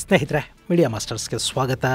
ಸ್ನೇಹಿತರೆ, ಮೀಡಿಯಾ ಮಾಸ್ಟರ್ಸ್ಗೆ ಸ್ವಾಗತ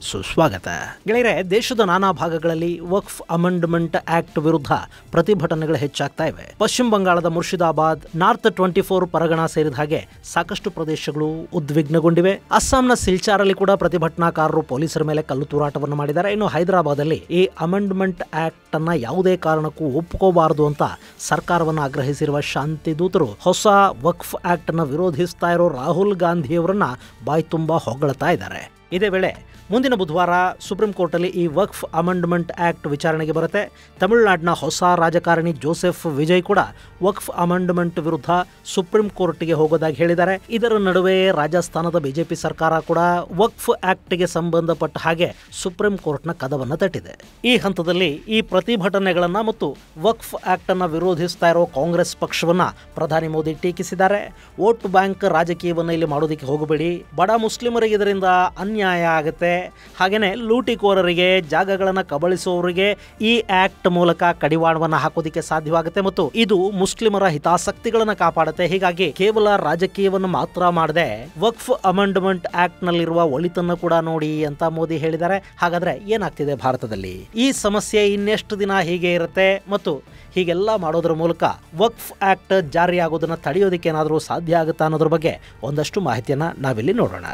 ಸುಸ್ವಾಗತ. ಗೆಳೆಯರೆ, ದೇಶದ ನಾನಾ ಭಾಗಗಳಲ್ಲಿ ವಕ್ಫ್ ಅಮೆಂಡ್ಮೆಂಟ್ ಆಕ್ಟ್ ವಿರುದ್ಧ ಪ್ರತಿಭಟನೆಗಳು ಹೆಚ್ಚಾಗ್ತಾ ಇವೆ. ಪಶ್ಚಿಮ ಬಂಗಾಳದ ಮುರ್ಷಿದಾಬಾದ್, ನಾರ್ತ್ 24 ಪರಗಣ ಸೇರಿದ ಹಾಗೆ ಸಾಕಷ್ಟು ಪ್ರದೇಶಗಳು ಉದ್ವಿಗ್ನಗೊಂಡಿವೆ. ಅಸ್ಸಾಂನ ಸಿಲ್ಚಾರಲ್ಲಿ ಕೂಡ ಪ್ರತಿಭಟನಾಕಾರರು ಪೊಲೀಸರ ಮೇಲೆ ಕಲ್ಲು ತೂರಾಟವನ್ನು ಮಾಡಿದ್ದಾರೆ. ಇನ್ನು ಹೈದರಾಬಾದಲ್ಲಿ ಈ ಅಮೆಂಡ್ಮೆಂಟ್ ಆಕ್ಟ್ ಅನ್ನ ಯಾವುದೇ ಕಾರಣಕ್ಕೂ ಒಪ್ಕೋಬಾರದು ಅಂತ ಸರ್ಕಾರವನ್ನು ಆಗ್ರಹಿಸಿರುವ ಶಾಂತಿ ದೂತರು ಹೊಸ ವಕ್ಫ್ ಆಕ್ಟ್ ಅನ್ನು ವಿರೋಧಿಸ್ತಾ ಇರೋ ರಾಹುಲ್ ಗಾಂಧಿಯವರನ್ನ ಬಾಯಿ ತುಂಬಾ ಹೊಗಳ್ತಾ ಇದ್ದಾರೆ. ಇದೇ ವೇಳೆ ಮುಂದಿನ ಬುಧವಾರ ಸುಪ್ರೀಂ ಕೋರ್ಟಲ್ಲಿ ಈ ವಕ್ಫ್ ಅಮೆಂಡ್ಮೆಂಟ್ ಆಕ್ಟ್ ವಿಚಾರಣೆಗೆ ಬರುತ್ತೆ. ತಮಿಳುನಾಡಿನ ಹೊಸ ರಾಜಕಾರಣಿ ಜೋಸೆಫ್ ವಿಜಯ್ ಕೂಡ ವಕ್ಫ್ ಅಮೆಂಡ್ಮೆಂಟ್ ವಿರುದ್ಧ ಸುಪ್ರೀಂ ಕೋರ್ಟ್ಗೆ ಹೋಗೋದಾಗಿ ಹೇಳಿದ್ದಾರೆ. ಇದರ ನಡುವೆ ರಾಜಸ್ಥಾನದ ಬಿಜೆಪಿ ಸರ್ಕಾರ ಕೂಡ ವಕ್ಫ್ ಆಕ್ಟ್ಗೆ ಸಂಬಂಧಪಟ್ಟ ಹಾಗೆ ಸುಪ್ರೀಂ ಕೋರ್ಟ್ನ ಕದವನ್ನು ತಟ್ಟಿದೆ. ಈ ಹಂತದಲ್ಲಿ ಈ ಪ್ರತಿಭಟನೆಗಳನ್ನ ಮತ್ತು ವಕ್ಫ್ ಆಕ್ಟ್ ಅನ್ನ ವಿರೋಧಿಸ್ತಾ ಇರೋ ಕಾಂಗ್ರೆಸ್ ಪಕ್ಷವನ್ನ ಪ್ರಧಾನಿ ಮೋದಿ ಟೀಕಿಸಿದ್ದಾರೆ. ವೋಟ್ ಬ್ಯಾಂಕ್ ರಾಜಕೀಯವನ್ನು ಇಲ್ಲಿ ಮಾಡೋದಕ್ಕೆ ಹೋಗಬೇಡಿ, ಬಡ ಮುಸ್ಲಿಮರಿಗೆ ಇದರಿಂದ ಅನ್ಯಾಯ ಆಗುತ್ತೆ, ಹಾಗೇನೆ ಲೂಟಿಕೋರರಿಗೆ, ಜಾಗಗಳನ್ನು ಕಬಳಿಸುವವರಿಗೆ ಈ ಆಕ್ಟ್ ಮೂಲಕ ಕಡಿವಾಣವನ್ನು ಹಾಕೋದಿಕ್ಕೆ ಸಾಧ್ಯವಾಗುತ್ತೆ ಮತ್ತು ಇದು ಮುಸ್ಲಿಮರ ಹಿತಾಸಕ್ತಿಗಳನ್ನು ಕಾಪಾಡುತ್ತೆ. ಹೀಗಾಗಿ ಕೇವಲ ರಾಜಕೀಯವನ್ನು ಮಾತ್ರ ಮಾಡದೆ ವಕ್ಫ್ ಅಮೆಂಡ್ಮೆಂಟ್ ಆಕ್ಟ್ ನಲ್ಲಿರುವ ಒಳಿತನ್ನು ಕೂಡ ನೋಡಿ ಅಂತ ಮೋದಿ ಹೇಳಿದ್ದಾರೆ. ಹಾಗಾದ್ರೆ ಏನಾಗ್ತಿದೆ ಭಾರತದಲ್ಲಿ? ಈ ಸಮಸ್ಯೆ ಇನ್ನೆಷ್ಟು ದಿನ ಹೀಗೆ ಇರುತ್ತೆ ಮತ್ತು ಹೀಗೆಲ್ಲ ಮಾಡೋದ್ರ ಮೂಲಕ ವಕ್ಫ್ ಆಕ್ಟ್ ಜಾರಿಯಾಗೋದನ್ನ ತಡೆಯೋದಕ್ಕೆ ಏನಾದರೂ ಸಾಧ್ಯ ಆಗುತ್ತಾ ಅನ್ನೋದ್ರ ಬಗ್ಗೆ ಒಂದಷ್ಟು ಮಾಹಿತಿಯನ್ನ ನಾವಿಲ್ಲಿ ನೋಡೋಣ.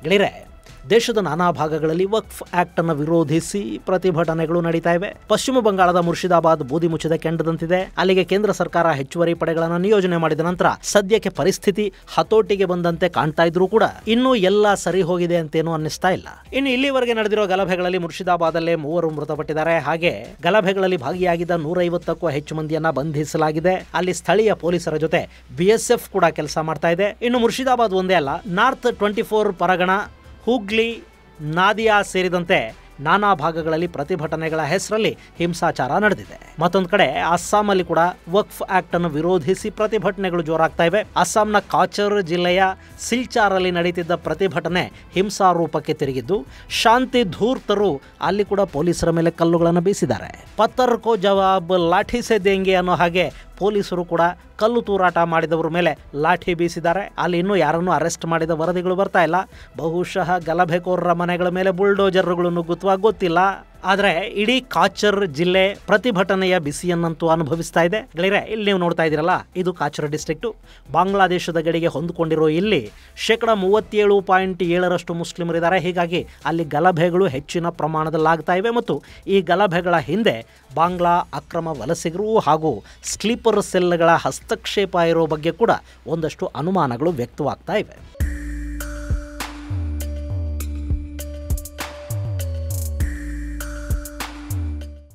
ಗೆಳೆಯರೆ, ದೇಶದ ನಾನಾ ಭಾಗಗಳಲ್ಲಿ ವಕ್ಫ್ ಆಕ್ಟ್ ಅನ್ನು ವಿರೋಧಿಸಿ ಪ್ರತಿಭಟನೆಗಳು ನಡೀತಾ ಇವೆ. ಪಶ್ಚಿಮ ಬಂಗಾಳದ ಮುರ್ಷಿದಾಬಾದ್ ಬೂದಿ ಮುಚ್ಚಿದ ಕೆಂಡದಂತಿದೆ. ಅಲ್ಲಿಗೆ ಕೇಂದ್ರ ಸರ್ಕಾರ ಹೆಚ್ಚುವರಿ ಪಡೆಗಳನ್ನು ನಿಯೋಜನೆ ಮಾಡಿದ ನಂತರ ಸದ್ಯಕ್ಕೆ ಪರಿಸ್ಥಿತಿ ಹತೋಟಿಗೆ ಬಂದಂತೆ ಕಾಣ್ತಾ ಇದ್ರೂ ಕೂಡ ಇನ್ನೂ ಎಲ್ಲ ಸರಿ ಹೋಗಿದೆ ಅಂತೇನು ಅನ್ನಿಸ್ತಾ ಇಲ್ಲ. ಇನ್ನು ಇಲ್ಲಿವರೆಗೆ ನಡೆದಿರೋ ಗಲಭೆಗಳಲ್ಲಿ ಮುರ್ಷಿದಾಬಾದಲ್ಲೇ 3 ಮೃತಪಟ್ಟಿದ್ದಾರೆ. ಹಾಗೆ ಗಲಭೆಗಳಲ್ಲಿ ಭಾಗಿಯಾಗಿದ್ದ 150ಕ್ಕೂ ಹೆಚ್ಚು ಮಂದಿಯನ್ನ ಬಂಧಿಸಲಾಗಿದೆ. ಅಲ್ಲಿ ಸ್ಥಳೀಯ ಪೊಲೀಸರ ಜೊತೆ BSF ಕೂಡ ಕೆಲಸ ಮಾಡ್ತಾ ಇದೆ. ಇನ್ನು ಮುರ್ಷಿದಾಬಾದ್ ಒಂದೇ ಅಲ್ಲ, ನಾರ್ತ್ 24 ಪರಗಣ, ಹೂಗ್ಲಿ, ನಾದಿಯಾ ಸೇರಿದಂತೆ ನಾನಾ ಭಾಗಗಳಲ್ಲಿ ಪ್ರತಿಭಟನೆಗಳ ಹೆಸರಲ್ಲಿ ಹಿಂಸಾಚಾರ ನಡೆದಿದೆ. ಮತ್ತೊಂದು ಕಡೆ ಅಸ್ಸಾಂನಲ್ಲಿ ಕೂಡ ವಕ್ಫ್ ಆಕ್ಟ್ ಅನ್ನು ವಿರೋಧಿಸಿ ಪ್ರತಿಭಟನೆಗಳು ಜೋರಾಗ್ತಾ ಇವೆ. ಅಸ್ಸಾಂನ ಕಾಚರ್ ಜಿಲ್ಲೆಯ ಸಿಲ್ಚಾರಲ್ಲಿ ನಡೀತಿದ್ದ ಪ್ರತಿಭಟನೆ ಹಿಂಸಾ ರೂಪಕ್ಕೆ ತಿರುಗಿದ್ದು, ಶಾಂತಿ ಧೂರ್ತರು ಅಲ್ಲಿ ಕೂಡ ಪೊಲೀಸರ ಮೇಲೆ ಕಲ್ಲುಗಳನ್ನು ಬೀಸಿದ್ದಾರೆ. ಪತ್ತರ್ ಕೋ ಜವಾಬ್ ಲಾಠಿ ಸೆ ದೇಂಗೆ ಅನ್ನೋ ಹಾಗೆ ಪೊಲೀಸರು ಕೂಡ ಕಲ್ಲು ತೂರಾಟ ಮಾಡಿದವರ ಮೇಲೆ ಲಾಠಿ ಬೀಸಿದ್ದಾರೆ. ಅಲ್ಲಿ ಇನ್ನೂ ಯಾರನ್ನೂ ಅರೆಸ್ಟ್ ಮಾಡಿದ ವರದಿಗಳು ಬರ್ತಾ ಇಲ್ಲ. ಬಹುಶಃ ಗಲಭೆಕೋರರ ಮನೆಗಳ ಮೇಲೆ ಬುಲ್ಡೋಜರ್ಗಳು ನುಗ್ಗುತ್ತವಾ ಗೊತ್ತಿಲ್ಲ. ಆದರೆ ಇಡೀ ಕಾಚರ್ ಜಿಲ್ಲೆ ಪ್ರತಿಭಟನೆಯ ಬಿಸಿಯನ್ನಂತೂ ಅನುಭವಿಸ್ತಾ ಇದೆ. ಗೆಳೆಯರೆ, ಇಲ್ಲಿ ನೀವು ನೋಡ್ತಾ ಇದ್ದೀರಲ್ಲ, ಇದು ಕಾಚರ್ ಡಿಸ್ಟ್ರಿಕ್ಟು. ಬಾಂಗ್ಲಾದೇಶದ ಗಡಿಗೆ ಹೊಂದಿಕೊಂಡಿರೋ ಇಲ್ಲಿ 37.7% ಮುಸ್ಲಿಮರಿದ್ದಾರೆ. ಹೀಗಾಗಿ ಅಲ್ಲಿ ಗಲಭೆಗಳು ಹೆಚ್ಚಿನ ಪ್ರಮಾಣದಲ್ಲಾಗ್ತಾ ಇವೆ ಮತ್ತು ಈ ಗಲಭೆಗಳ ಹಿಂದೆ ಬಾಂಗ್ಲಾ ಅಕ್ರಮ ವಲಸಿಗರು ಹಾಗೂ ಸ್ಲೀಪರ್ ಸೆಲ್ಗಳ ಹಸ್ತಕ್ಷೇಪ ಇರೋ ಬಗ್ಗೆ ಕೂಡ ಒಂದಷ್ಟು ಅನುಮಾನಗಳು ವ್ಯಕ್ತವಾಗ್ತಾ ಇವೆ.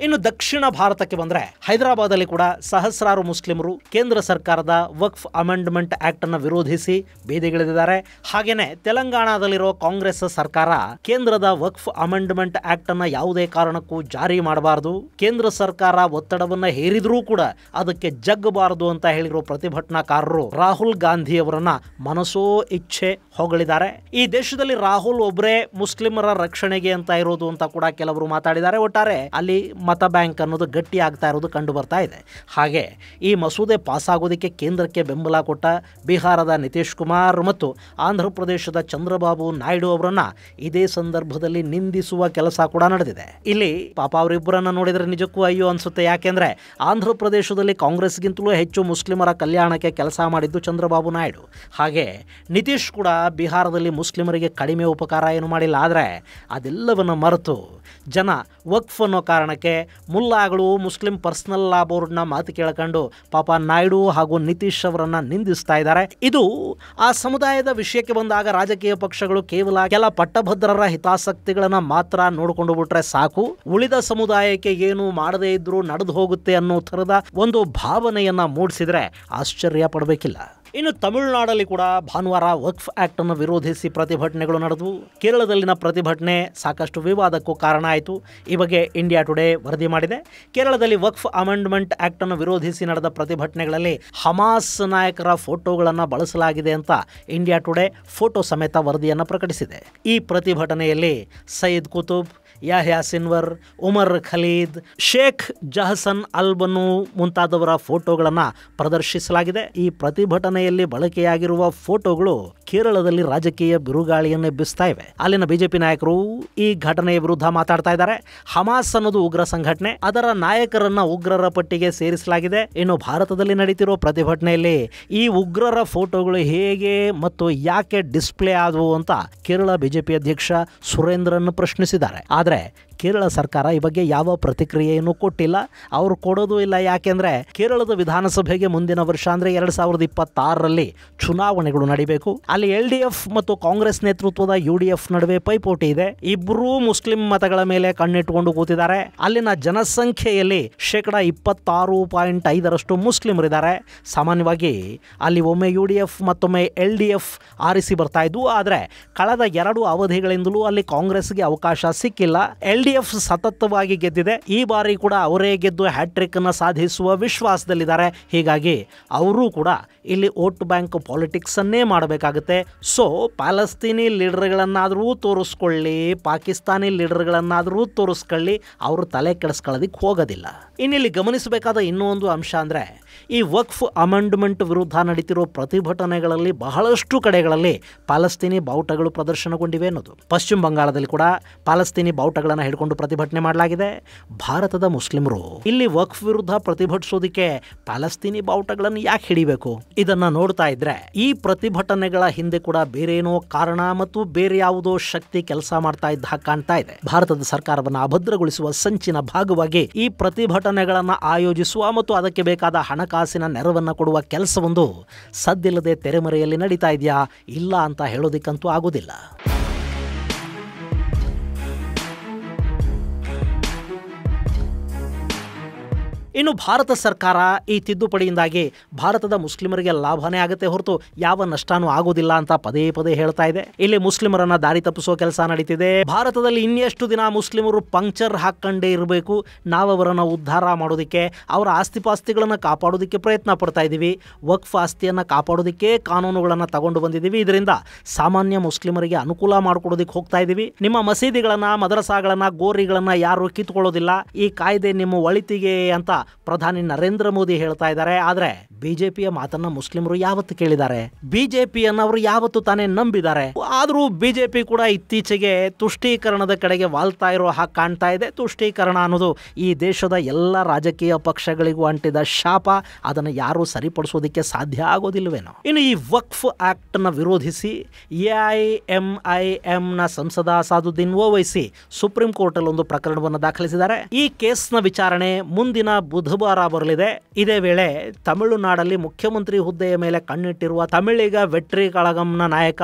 ಇನ್ನು ದಕ್ಷಿಣ ಭಾರತಕ್ಕೆ ಬಂದರೆ ಹೈದರಾಬಾದಲ್ಲಿ ಕೂಡ ಸಹಸ್ರಾರು ಮುಸ್ಲಿಮರು ಕೇಂದ್ರ ಸರ್ಕಾರದ ವಕ್ಫ್ ಅಮೆಂಡ್ಮೆಂಟ್ ಆಕ್ಟ್ ಅನ್ನು ವಿರೋಧಿಸಿ ಬೀದಿಗಿಳಿದಿದ್ದಾರೆ. ಹಾಗೇನೆ ತೆಲಂಗಾಣದಲ್ಲಿರೋ ಕಾಂಗ್ರೆಸ್ ಸರ್ಕಾರ ಕೇಂದ್ರದ ವಕ್ಫ್ ಅಮೆಂಡ್ಮೆಂಟ್ ಆಕ್ಟ್ ಅನ್ನ ಯಾವುದೇ ಕಾರಣಕ್ಕೂ ಜಾರಿ ಮಾಡಬಾರದು, ಕೇಂದ್ರ ಸರ್ಕಾರ ಒತ್ತಡವನ್ನ ಹೇರಿದ್ರೂ ಕೂಡ ಅದಕ್ಕೆ ಜಗ್ಗಬಾರದು ಅಂತ ಹೇಳಿರೋ ಪ್ರತಿಭಟನಾಕಾರರು ರಾಹುಲ್ ಗಾಂಧಿ ಅವರನ್ನ ಮನಸೋ ಇಚ್ಛೆ ಹೊಗಳಿದ್ದಾರೆ. ಈ ದೇಶದಲ್ಲಿ ರಾಹುಲ್ ಒಬ್ಬರೇ ಮುಸ್ಲಿಮರ ರಕ್ಷಣೆಗೆ ಅಂತ ಇರೋದು ಅಂತ ಕೂಡ ಕೆಲವರು ಮಾತಾಡಿದ್ದಾರೆ. ಒಟ್ಟಾರೆ ಅಲ್ಲಿ ಮತ ಬ್ಯಾಂಕ್ ಅನ್ನೋದು ಗಟ್ಟಿ ಆಗ್ತಾ ಇರೋದು ಕಂಡು ಬರ್ತಾ ಇದೆ. ಹಾಗೆ ಈ ಮಸೂದೆ ಪಾಸ್ ಆಗೋದಕ್ಕೆ ಕೇಂದ್ರಕ್ಕೆ ಬೆಂಬಲ ಕೊಟ್ಟ ಬಿಹಾರದ ನಿತೀಶ್ ಕುಮಾರ್ ಮತ್ತು ಆಂಧ್ರ ಪ್ರದೇಶದ ಚಂದ್ರಬಾಬು ನಾಯ್ಡು ಅವರನ್ನ ಇದೇ ಸಂದರ್ಭದಲ್ಲಿ ನಿಂದಿಸುವ ಕೆಲಸ ಕೂಡ ನಡೆದಿದೆ. ಇಲ್ಲಿ ಪಾಪ ಅವರಿಬ್ಬರನ್ನ ನೋಡಿದ್ರೆ ನಿಜಕ್ಕೂ ಅಯ್ಯೋ ಅನ್ಸುತ್ತೆ. ಯಾಕೆಂದ್ರೆ ಆಂಧ್ರ ಪ್ರದೇಶದಲ್ಲಿ ಕಾಂಗ್ರೆಸ್ಗಿಂತಲೂ ಹೆಚ್ಚು ಮುಸ್ಲಿಮರ ಕಲ್ಯಾಣಕ್ಕೆ ಕೆಲಸ ಮಾಡಿದ್ದು ಚಂದ್ರಬಾಬು ನಾಯ್ಡು. ಹಾಗೆ ನಿತೀಶ್ ಕೂಡ ಬಿಹಾರದಲ್ಲಿ ಮುಸ್ಲಿಮರಿಗೆ ಕಡಿಮೆ ಉಪಕಾರ ಏನು ಮಾಡಿಲ್ಲ. ಆದರೆ ಅದೆಲ್ಲವನ್ನು ಮರೆತು ಜನ ವಕ್ಫ್ ಅನ್ನೋ ಕಾರಣಕ್ಕೆ ಮುಲ್ಲಾಗಳು ಮುಸ್ಲಿಂ ಪರ್ಸನಲ್ ಲಾ ಬೋರ್ಡ್ನ ಮಾತು ಕೇಳ್ಕೊಂಡು ಪಾಪ ನಾಯ್ಡು ಹಾಗೂ ನಿತೀಶ್ ಅವರನ್ನ ನಿಂದಿಸ್ತಾ ಇದ್ದಾರೆ. ಇದು ಆ ಸಮುದಾಯದ ವಿಷಯಕ್ಕೆ ಬಂದಾಗ ರಾಜಕೀಯ ಪಕ್ಷಗಳು ಕೇವಲ ಕೆಲ ಪಟ್ಟಭದ್ರರ ಹಿತಾಸಕ್ತಿಗಳನ್ನ ಮಾತ್ರ ನೋಡಿಕೊಂಡು ಬಿಟ್ರೆ ಸಾಕು, ಉಳಿದ ಸಮುದಾಯಕ್ಕೆ ಏನು ಮಾಡದೇ ಇದ್ರೂ ನಡೆದು ಹೋಗುತ್ತೆ ಅನ್ನೋ ಥರದ ಒಂದು ಭಾವನೆಯನ್ನ ಮೂಡಿಸಿದ್ರೆ ಆಶ್ಚರ್ಯ ಪಡಬೇಕಿಲ್ಲ. ಇನ್ನು ತಮಿಳುನಾಡಲ್ಲಿ ಕೂಡ ಭಾನುವಾರ ವಕ್ಫ್ ಆಕ್ಟ್ ಅನ್ನು ವಿರೋಧಿಸಿ ಪ್ರತಿಭಟನೆಗಳು ನಡೆದವು. ಕೇರಳದಲ್ಲಿನ ಪ್ರತಿಭಟನೆ ಸಾಕಷ್ಟು ವಿವಾದಕ್ಕೂ ಕಾರಣ ಆಯಿತು. ಈ ಬಗ್ಗೆ ಇಂಡಿಯಾ ಟುಡೇ ವರದಿ ಮಾಡಿದೆ. ಕೇರಳದಲ್ಲಿ ವಕ್ಫ್ ಅಮೆಂಡ್ಮೆಂಟ್ ಆಕ್ಟ್ ಅನ್ನು ವಿರೋಧಿಸಿ ನಡೆದ ಪ್ರತಿಭಟನೆಗಳಲ್ಲಿ ಹಮಾಸ್ ನಾಯಕರ ಫೋಟೋಗಳನ್ನು ಬಳಸಲಾಗಿದೆ ಅಂತ ಇಂಡಿಯಾ ಟುಡೇ ಫೋಟೋ ಸಮೇತ ವರದಿಯನ್ನು ಪ್ರಕಟಿಸಿದೆ. ಈ ಪ್ರತಿಭಟನೆಯಲ್ಲಿ ಸೈಯದ್ ಕುತುಬ್, ಯಾಹ್ಯಾ ಸಿನ್ವರ್, ಉಮರ್ ಖಲೀದ್, ಶೇಖ್ ಜಹಸನ್ ಅಲ್ ಬನು ಮುಂತಾದವರ ಫೋಟೋಗಳನ್ನು ಪ್ರದರ್ಶಿಸಲಾಗಿದೆ. ಈ ಪ್ರತಿಭಟನೆಯಲ್ಲಿ ಬಳಕೆಯಾಗಿರುವ ಫೋಟೋಗಳು ಕೇರಳದಲ್ಲಿ ರಾಜಕೀಯ ಬಿರುಗಾಳಿಯನ್ನು ಎಬ್ಬಿಸ್ತಾ ಇವೆ. ಅಲ್ಲಿನ ಬಿಜೆಪಿ ನಾಯಕರು ಈ ಘಟನೆಯ ವಿರುದ್ಧ ಮಾತಾಡ್ತಾ ಇದ್ದಾರೆ. ಹಮಾಸ್ ಅನ್ನೋದು ಉಗ್ರ ಸಂಘಟನೆ, ಅದರ ನಾಯಕರನ್ನ ಉಗ್ರರ ಪಟ್ಟಿಗೆ ಸೇರಿಸಲಾಗಿದೆ. ಇನ್ನು ಭಾರತದಲ್ಲಿ ನಡೀತಿರೋ ಪ್ರತಿಭಟನೆಯಲ್ಲಿ ಈ ಉಗ್ರರ ಫೋಟೋಗಳು ಹೇಗೆ ಮತ್ತು ಯಾಕೆ ಡಿಸ್ಪ್ಲೇ ಆದವು ಅಂತ ಕೇರಳ ಬಿಜೆಪಿ ಅಧ್ಯಕ್ಷ ಸುರೇಂದ್ರನ್ ಪ್ರಶ್ನಿಸಿದ್ದಾರೆ. ಆದರೆ ಕೇರಳ ಸರ್ಕಾರ ಈ ಬಗ್ಗೆ ಯಾವ ಪ್ರತಿಕ್ರಿಯೆಯನ್ನು ಕೊಟ್ಟಿಲ್ಲ. ಅವರು ಕೊಡೋದು ಇಲ್ಲ. ಯಾಕೆಂದ್ರೆ ಕೇರಳದ ವಿಧಾನಸಭೆಗೆ ಮುಂದಿನ ವರ್ಷ ಅಂದ್ರೆ 2026ರಲ್ಲಿ ಚುನಾವಣೆಗಳು ನಡೀಬೇಕು. ಅಲ್ಲಿ LDF ಮತ್ತು ಕಾಂಗ್ರೆಸ್ ನೇತೃತ್ವದ UDF ನಡುವೆ ಪೈಪೋಟಿ ಇದೆ. ಇಬ್ಬರೂ ಮುಸ್ಲಿಂ ಮತಗಳ ಮೇಲೆ ಕಣ್ಣಿಟ್ಟುಕೊಂಡು ಕೂತಿದ್ದಾರೆ. ಅಲ್ಲಿನ ಜನಸಂಖ್ಯೆಯಲ್ಲಿ 26.5% ಮುಸ್ಲಿಮರಿದ್ದಾರೆ. ಸಾಮಾನ್ಯವಾಗಿ ಅಲ್ಲಿ ಒಮ್ಮೆ UDF ಮತ್ತೊಮ್ಮೆ LDF ಆರಿಸಿ ಬರ್ತಾ ಇದ್ವು. ಆದರೆ ಕಳೆದ 2 ಅವಧಿಗಳಿಂದಲೂ ಅಲ್ಲಿ ಕಾಂಗ್ರೆಸ್ಗೆ ಅವಕಾಶ ಸಿಕ್ಕಿಲ್ಲ. LDF ಸತತವಾಗಿ ಗೆದ್ದಿದೆ. ಈ ಬಾರಿ ಕೂಡ ಅವರೇ ಗೆದ್ದು ಹ್ಯಾಟ್ರಿಕ್ ಅನ್ನು ಸಾಧಿಸುವ ವಿಶ್ವಾಸದಲ್ಲಿದ್ದಾರೆ. ಹೀಗಾಗಿ ಅವರು ಕೂಡ ಇಲ್ಲಿ ವೋಟ್ ಬ್ಯಾಂಕ್ ಪಾಲಿಟಿಕ್ಸ್ ಅನ್ನೇ ಮಾಡಬೇಕಾಗುತ್ತೆ. ಸೊ ಪ್ಯಾಲೆಸ್ತೀನಿ ಲೀಡರ್ಗಳನ್ನಾದರೂ ತೋರಿಸ್ಕೊಳ್ಳಿ, ಪಾಕಿಸ್ತಾನಿ ಲೀಡರ್ಗಳನ್ನಾದರೂ ತೋರಿಸ್ಕೊಳ್ಳಿ, ಅವರು ತಲೆ ಕೆಡಿಸ್ಕೊಳ್ಳೋದಕ್ಕೆ ಹೋಗೋದಿಲ್ಲ. ಇನ್ನಿಲ್ಲಿ ಗಮನಿಸಬೇಕಾದ ಇನ್ನೂ ಒಂದು ಅಂಶ ಅಂದರೆ ಈ ವಕ್ಫ್ ಅಮೆಂಡ್ಮೆಂಟ್ ವಿರುದ್ಧ ನಡೀತಿರೋ ಪ್ರತಿಭಟನೆಗಳಲ್ಲಿ ಬಹಳಷ್ಟು ಕಡೆಗಳಲ್ಲಿ ಪ್ಯಾಲೆಸ್ತೀನಿ ಬಾವುಟಗಳು ಪ್ರದರ್ಶನಗೊಂಡಿವೆ ಅನ್ನೋದು. ಪಶ್ಚಿಮ ಬಂಗಾಳದಲ್ಲಿ ಕೂಡ ಪ್ಯಾಲೆಸ್ತೀನಿ ಬಾವುಟಗಳನ್ನು ಹಿಡ್ಕೊಂಡು ಪ್ರತಿಭಟನೆ ಮಾಡಲಾಗಿದೆ. ಭಾರತದ ಮುಸ್ಲಿಮರು ಇಲ್ಲಿ ವಕ್ಫ್ ವಿರುದ್ಧ ಪ್ರತಿಭಟಿಸೋದಕ್ಕೆ ಪ್ಯಾಲೆಸ್ತೀನಿ ಬಾವುಟಗಳನ್ನು ಯಾಕೆ ಹಿಡಿಬೇಕು? ಇದನ್ನ ನೋಡ್ತಾ ಇದ್ರೆ ಈ ಪ್ರತಿಭಟನೆಗಳ ಹಿಂದೆ ಕೂಡ ಬೇರೇನೋ ಕಾರಣ ಮತ್ತು ಬೇರೆ ಯಾವುದೋ ಶಕ್ತಿ ಕೆಲಸ ಮಾಡ್ತಾ ಇದ್ದ ಹಾಗೆ ಕಾಣ್ತಾ ಇದೆ. ಭಾರತದ ಸರ್ಕಾರವನ್ನು ಅಭದ್ರಗೊಳಿಸುವ ಸಂಚಿನ ಭಾಗವಾಗಿ ಈ ಪ್ರತಿಭಟನೆಗಳನ್ನು ಆಯೋಜಿಸುವ ಮತ್ತು ಅದಕ್ಕೆ ಬೇಕಾದ ಹಣಕಾಸಿನ ನೆರವನ್ನು ಕೊಡುವ ಕೆಲಸವೊಂದು ಸದ್ದಿಲ್ಲದೆ ತೆರೆಮರೆಯಲ್ಲಿ ನಡೀತಾ ಇದೆಯಾ? ಇಲ್ಲ ಅಂತ ಹೇಳೋದಿಕ್ಕಂತೂ ಆಗೋದಿಲ್ಲ. ಇನ್ನು ಭಾರತ ಸರ್ಕಾರ ಈ ತಿದ್ದುಪಡಿಯಿಂದಾಗಿ ಭಾರತದ ಮುಸ್ಲಿಮರಿಗೆ ಲಾಭನೇ ಆಗುತ್ತೆ ಹೊರತು ಯಾವ ನಷ್ಟನೂ ಆಗೋದಿಲ್ಲ ಅಂತ ಪದೇ ಪದೇ ಹೇಳ್ತಾ ಇದೆ. ಇಲ್ಲಿ ಮುಸ್ಲಿಮರನ್ನ ದಾರಿ ತಪ್ಪಿಸುವ ಕೆಲಸ ನಡೀತಿದೆ. ಭಾರತದಲ್ಲಿ ಇನ್ನೆಷ್ಟು ದಿನ ಮುಸ್ಲಿಮರು ಪಂಕ್ಚರ್ ಹಾಕೊಂಡೇ ಇರಬೇಕು? ನಾವು ಅವರನ್ನು ಉದ್ಧಾರ ಮಾಡೋದಕ್ಕೆ, ಅವರ ಆಸ್ತಿಪಾಸ್ತಿಗಳನ್ನು ಕಾಪಾಡೋದಕ್ಕೆ ಪ್ರಯತ್ನ ಪಡ್ತಾ ಇದ್ದೀವಿ. ವಕ್ಫ್ ಆಸ್ತಿಯನ್ನು ಕಾಪಾಡೋದಕ್ಕೆ ಕಾನೂನುಗಳನ್ನು ತಗೊಂಡು ಬಂದಿದ್ದೀವಿ. ಇದರಿಂದ ಸಾಮಾನ್ಯ ಮುಸ್ಲಿಮರಿಗೆ ಅನುಕೂಲ ಮಾಡಿಕೊಡೋದಕ್ಕೆ ಹೋಗ್ತಾ ಇದ್ದೀವಿ. ನಿಮ್ಮ ಮಸೀದಿಗಳನ್ನ, ಮದರಸಾಗಳನ್ನ, ಗೋರಿಗಳನ್ನ ಯಾರು ಕಿತ್ಕೊಳ್ಳೋದಿಲ್ಲ. ಈ ಕಾಯ್ದೆ ನಿಮ್ಮ ಒಳಿತಿಗೆ ಅಂತ ಪ್ರಧಾನಿ ನರೇಂದ್ರ ಮೋದಿ ಹೇಳ್ತಾ ಇದ್ದಾರೆ. ಆದ್ರೆ ಬಿಜೆಪಿಯ ಮಾತನ್ನ ಮುಸ್ಲಿಮರು ಯಾವತ್ತು ಕೇಳಿದ್ದಾರೆ? ಬಿಜೆಪಿಯನ್ನು ಅವರು ಯಾವತ್ತು ತಾನೇ ನಂಬಿದ್ದಾರೆ? ಆದರೂ ಬಿಜೆಪಿ ಕೂಡ ಇತ್ತೀಚೆಗೆ ತುಷ್ಟೀಕರಣದ ಕಡೆಗೆ ವಾಲ್ತಾ ಇರೋ ಹಾಗೆ ಕಾಣ್ತಾ ಇದೆ. ತುಷ್ಟೀಕರಣ ಅನ್ನೋದು ಈ ದೇಶದ ಎಲ್ಲ ರಾಜಕೀಯ ಪಕ್ಷಗಳಿಗೂ ಅಂಟಿದ ಶಾಪ. ಅದನ್ನು ಯಾರೂ ಸರಿಪಡಿಸೋದಕ್ಕೆ ಸಾಧ್ಯ ಆಗೋದಿಲ್ವೇನೋ. ಇನ್ನು ಈ ವಕ್ಫ್ ಆಕ್ಟ್ ನ ವಿರೋಧಿಸಿ AIMIM ನ ಸಂಸದ ಅಸಾದುದ್ದೀನ್ ಓವೈಸಿ ಸುಪ್ರೀಂ ಕೋರ್ಟ್ ಅಲ್ಲಿ ಒಂದು ಪ್ರಕರಣವನ್ನು ದಾಖಲಿಸಿದ್ದಾರೆ. ಈ ಕೇಸ್ನ ವಿಚಾರಣೆ ಮುಂದಿನ ಬುಧವಾರ ಬರಲಿದೆ. ಇದೇ ವೇಳೆ ತಮಿಳುನಾಡಲ್ಲಿ ಮುಖ್ಯಮಂತ್ರಿ ಹುದ್ದೆಯ ಮೇಲೆ ಕಣ್ಣಿಟ್ಟಿರುವ ತಮಿಳಿಗ ವೆಟ್ರಿ ಕಳಗಂನ ನಾಯಕ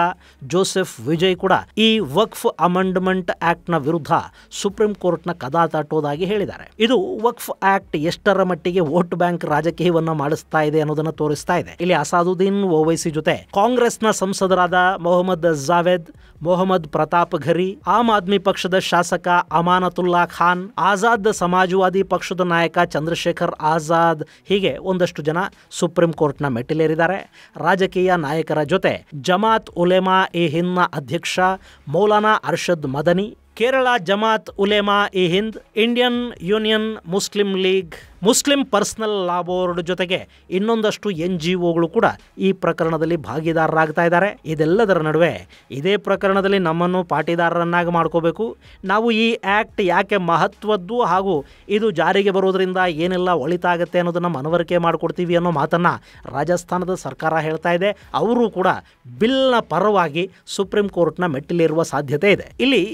ಜೋಸೆಫ್ ವಿಜಯ್ ಕೂಡ ಈ ವಕ್ಫ್ ಅಮೆಂಡ್ಮೆಂಟ್ ಆಕ್ಟ್ ನ ವಿರುದ್ಧ ಸುಪ್ರೀಂ ಕೋರ್ಟ್ ನ ಕದ ತಟ್ಟೋದಾಗಿ ಹೇಳಿದ್ದಾರೆ. ಇದು ವಕ್ಫ್ ಆಕ್ಟ್ ಎಷ್ಟರ ಮಟ್ಟಿಗೆ ವೋಟ್ ಬ್ಯಾಂಕ್ ರಾಜಕೀಯವನ್ನ ಮಾಡಿಸ್ತಾ ಇದೆ ಅನ್ನೋದನ್ನ ತೋರಿಸ್ತಾ ಇದೆ. ಇಲ್ಲಿ ಅಸಾದುದ್ದೀನ್ ಓವೈಸಿ ಜೊತೆ ಕಾಂಗ್ರೆಸ್ನ ಸಂಸದರಾದ ಮೊಹಮ್ಮದ್ ಜಾವೇದ್, ಮೊಹಮ್ಮದ್ ಪ್ರತಾಪ್ ಘರಿ, ಆಮ್ ಆದ್ಮಿ ಪಕ್ಷದ ಶಾಸಕ ಅಮಾನತುಲ್ಲಾ ಖಾನ್, ಆಜಾದ್ ಸಮಾಜವಾದಿ ಪಕ್ಷದ ನಾಯಕ ಚಂದ್ರಶೇಖರ್ ಆಜಾದ್, ಹೀಗೆ ಒಂದಷ್ಟು ಜನ ಸುಪ್ರೀಂ ಕೋರ್ಟ್ನ ಮೆಟ್ಟಿಲೇರಿದ್ದಾರೆ. ರಾಜಕೀಯ ನಾಯಕರ ಜೊತೆ ಜಮಾತ್ ಉಲೇಮಾ ಇ ಹಿಂದ್ನ ಅಧ್ಯಕ್ಷ Maulana Arshad Madani, Kerala Jamaat ulema E Hind, Indian union Muslim league, Muslim personal law board ಜೊತೆಗೆ ಇನ್ನೊಂದಷ್ಟು NGOಗಳು ಕೂಡ ಈ ಪ್ರಕರಣದಲ್ಲಿ ಭಾಗಿದಾರರಾಗ್ತಾ ಇದ್ದಾರೆ. ಇದೆಲ್ಲದರ ನಡುವೆ ಇದೇ ಪ್ರಕರಣದಲ್ಲಿ ನಮ್ಮನ್ನು ಪಾಟಿದಾರರನ್ನಾಗಿ ಮಾಡ್ಕೋಬೇಕು. ನಾವು ಈ ಆಕ್ಟ್ ಯಾಕೆ ಮಹತ್ವದ್ದು ಹಾಗೂ ಇದು ಜಾರಿಗೆ ಬರೋದ್ರಿಂದ ಏನೆಲ್ಲ ಒಳಿತಾಗತ್ತೆ ಅನ್ನೋದನ್ನು ಮನವರಿಕೆ ಮಾಡಿಕೊಡ್ತೀವಿ ಅನ್ನೋ ಮಾತನ್ನು ರಾಜಸ್ಥಾನದ ಸರ್ಕಾರ ಹೇಳ್ತಾ ಇದೆ. ಅವರು ಕೂಡ ಬಿಲ್ನ ಪರವಾಗಿ ಸುಪ್ರೀಂ ಕೋರ್ಟ್ನ ಮೆಟ್ಟಿಲೇರುವ ಸಾಧ್ಯತೆ ಇದೆ. ಇಲ್ಲಿ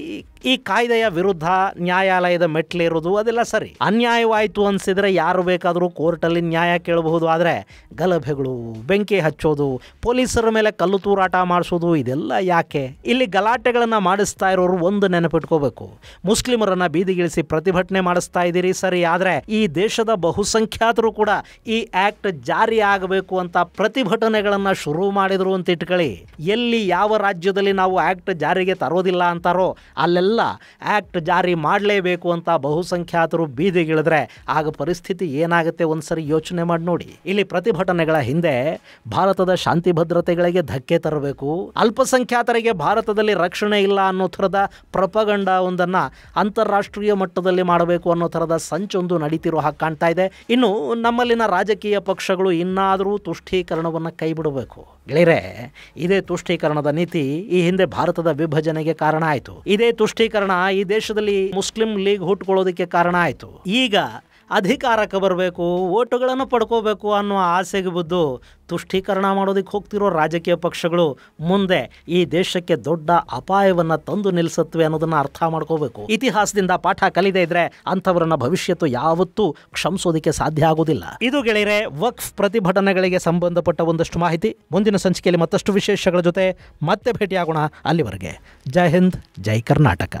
ಈ ಕಾಯ್ದೆಯ ವಿರುದ್ಧ ನ್ಯಾಯಾಲಯದ ಮೆಟ್ಟಿಲೇರೋದು ಅದೆಲ್ಲ ಸರಿ. ಅನ್ಯಾಯವಾಯಿತು ಅನಿಸಿದರೆ ಯಾರು ಬೇಕಾದರೂ ಕೋರ್ಟಲ್ಲಿ ನ್ಯಾಯ ಕೇಳಬಹುದು. ಆದರೆ ಗಲಭೆಗಳು, ಬೆಂಕಿ ಹಚ್ಚೋದು, ಪೊಲೀಸರ ಮೇಲೆ ಕಲ್ಲು ತೂರಾಟ ಮಾಡಿಸೋದು, ಇದೆಲ್ಲ ಯಾಕೆ? ಇಲ್ಲಿ ಗಲಾಟೆಗಳನ್ನು ಮಾಡಿಸ್ತಾ ಇರೋರು ಒಂದು ನೆನಪಿಟ್ಕೋಬೇಕು, ಮುಸ್ಲಿಮರನ್ನ ಬೀದಿಗಿಳಿಸಿ ಪ್ರತಿಭಟನೆ ಮಾಡಿಸ್ತಾ ಇದ್ದೀರಿ ಸರಿ, ಆದರೆ ಈ ದೇಶದ ಬಹುಸಂಖ್ಯಾತರು ಕೂಡ ಈ ಆಕ್ಟ್ ಜಾರಿ ಆಗಬೇಕು ಅಂತ ಪ್ರತಿಭಟನೆಗಳನ್ನು ಶುರು ಮಾಡಿದ್ರು ಅಂತ ಇಟ್ಕೊಳ್ಳಿ. ಎಲ್ಲಿ ಯಾವ ರಾಜ್ಯದಲ್ಲಿ ನಾವು ಆಕ್ಟ್ ಜಾರಿಗೆ ತರೋದಿಲ್ಲ ಅಂತಾರೋ ಅಲ್ಲೆಲ್ಲ ಆಕ್ಟ್ ಜಾರಿ ಮಾಡಲೇಬೇಕು ಅಂತ ಬಹುಸಂಖ್ಯಾತರು ಬೀದಿಗಿಳಿದ್ರೆ ಆಗ ಪರಿಸ್ಥಿತಿ ಪರಿಸ್ಥಿತಿ ಏನಾಗುತ್ತೆ ಒಂದ್ಸರಿ ಯೋಚನೆ ಮಾಡಿ ನೋಡಿ. ಇಲ್ಲಿ ಪ್ರತಿಭಟನೆಗಳ ಹಿಂದೆ ಭಾರತದ ಶಾಂತಿ ಭದ್ರತೆಗಳಿಗೆ ಧಕ್ಕೆ ತರಬೇಕು, ಅಲ್ಪಸಂಖ್ಯಾತರಿಗೆ ಭಾರತದಲ್ಲಿ ರಕ್ಷಣೆ ಇಲ್ಲ ಅನ್ನೋ ಥರದ ಪ್ರಪಗಂಡ ಒಂದನ್ನು ಅಂತಾರಾಷ್ಟ್ರೀಯ ಮಟ್ಟದಲ್ಲಿ ಮಾಡಬೇಕು ಅನ್ನೋ ಥರದ ಸಂಚೊಂದು ನಡೀತಿರೋ ಹಾಗೆ ಕಾಣ್ತಾ ಇದೆ. ಇನ್ನು ನಮ್ಮಲ್ಲಿನ ರಾಜಕೀಯ ಪಕ್ಷಗಳು ಇನ್ನಾದರೂ ತುಷ್ಟೀಕರಣವನ್ನು ಕೈ ಬಿಡಬೇಕು. ಗೆಳೆಯರೆ, ಇದೇ ತುಷ್ಟೀಕರಣದ ನೀತಿ ಈ ಹಿಂದೆ ಭಾರತದ ವಿಭಜನೆಗೆ ಕಾರಣ ಆಯಿತು. ಇದೇ ತುಷ್ಟೀಕರಣ ಈ ದೇಶದಲ್ಲಿ ಮುಸ್ಲಿಂ ಲೀಗ್ ಹುಟ್ಟುಕೊಳ್ಳೋದಕ್ಕೆ ಕಾರಣ ಆಯಿತು. ಈಗ ಅಧಿಕಾರಕ್ಕೆ ಬರಬೇಕು, ಓಟುಗಳನ್ನು ಪಡ್ಕೋಬೇಕು ಅನ್ನೋ ಆಸೆಗೆ ಬಿದ್ದು ತುಷ್ಟೀಕರಣ ಮಾಡೋದಕ್ಕೆ ಹೋಗ್ತಿರೋ ರಾಜಕೀಯ ಪಕ್ಷಗಳು ಮುಂದೆ ಈ ದೇಶಕ್ಕೆ ದೊಡ್ಡ ಅಪಾಯವನ್ನು ತಂದು ನಿಲ್ಲಿಸುತ್ತವೆ ಅನ್ನೋದನ್ನು ಅರ್ಥ ಮಾಡ್ಕೋಬೇಕು. ಇತಿಹಾಸದಿಂದ ಪಾಠ ಕಲಿದೇ ಇದ್ರೆ ಅಂಥವರನ್ನ ಭವಿಷ್ಯತ್ತು ಯಾವತ್ತೂ ಕ್ಷಮಿಸೋದಕ್ಕೆ ಸಾಧ್ಯ ಆಗೋದಿಲ್ಲ. ಇದು ಗೆಳೆಯರೆ ವಕ್ಫ್ ಪ್ರತಿಭಟನೆಗಳಿಗೆ ಸಂಬಂಧಪಟ್ಟ ಒಂದಷ್ಟು ಮಾಹಿತಿ. ಮುಂದಿನ ಸಂಚಿಕೆಯಲ್ಲಿ ಮತ್ತಷ್ಟು ವಿಶೇಷಗಳ ಜೊತೆ ಮತ್ತೆ ಭೇಟಿಯಾಗೋಣ. ಅಲ್ಲಿವರೆಗೆ ಜೈ ಹಿಂದ್, ಜೈ ಕರ್ನಾಟಕ.